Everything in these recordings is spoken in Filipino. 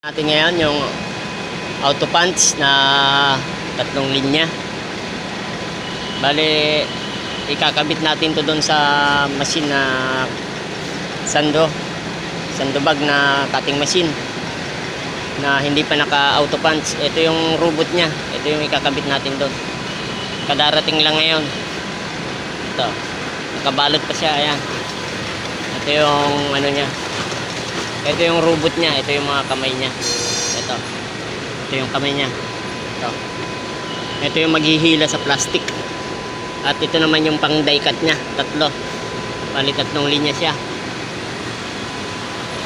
Natin ngayon yung auto punch na 3 linya. Bale, ikakabit natin to doon sa machine na sandobag na cutting machine na hindi pa naka auto punch. Ito yung robot nya, ito yung ikakabit natin doon. Kadarating lang ngayon. Ito, nakabalot pa siya. Ayan, ito yung ano nya, ito yung robot nya, ito yung mga kamay nya. Ito yung kamay nya. Ito yung maghihila sa plastic. At ito naman yung pang die cut nya, 3. Bali 3 linya siya.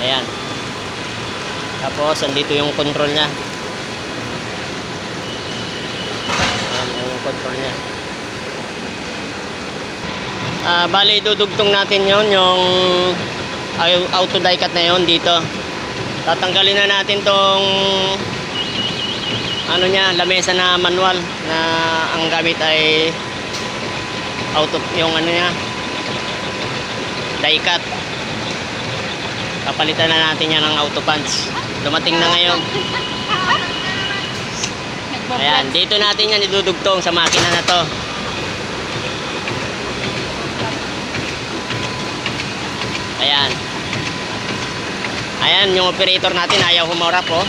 Ayan. Tapos andito yung control nya. Ayan yung control nya. Bali dudugtong natin yon yung auto die cut na yon dito. Tatanggalin na natin tong ano nya, lamesa na manual na ang gamit ay auto, yung ano nya, die cut. Kapalitan na natin yan ng auto punch. Dumating na ngayon. Ayan, dito natin yan idudugtong sa makina na to. Ayan. Ayan yung operator natin, ayaw humarap oh.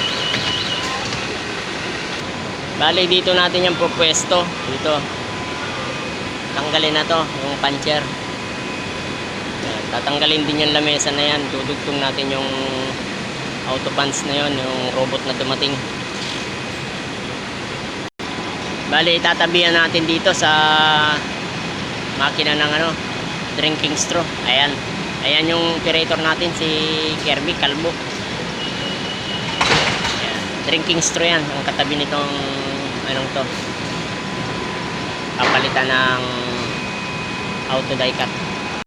Bali dito natin yung pupwesto dito. Tanggalin na to yung puncher. Ayan, tatanggalin din yung lamesa na yan. Dudugtong natin yung auto punch na yon, yung robot na dumating. Bali tatabihan natin dito sa makina ng ano, drinking straw. Ayan. Ayan yung operator natin, si Kirby Calvo. Ayan, drinking straw yan, ang katabi nitong anong to, kapalitan ng auto die cut.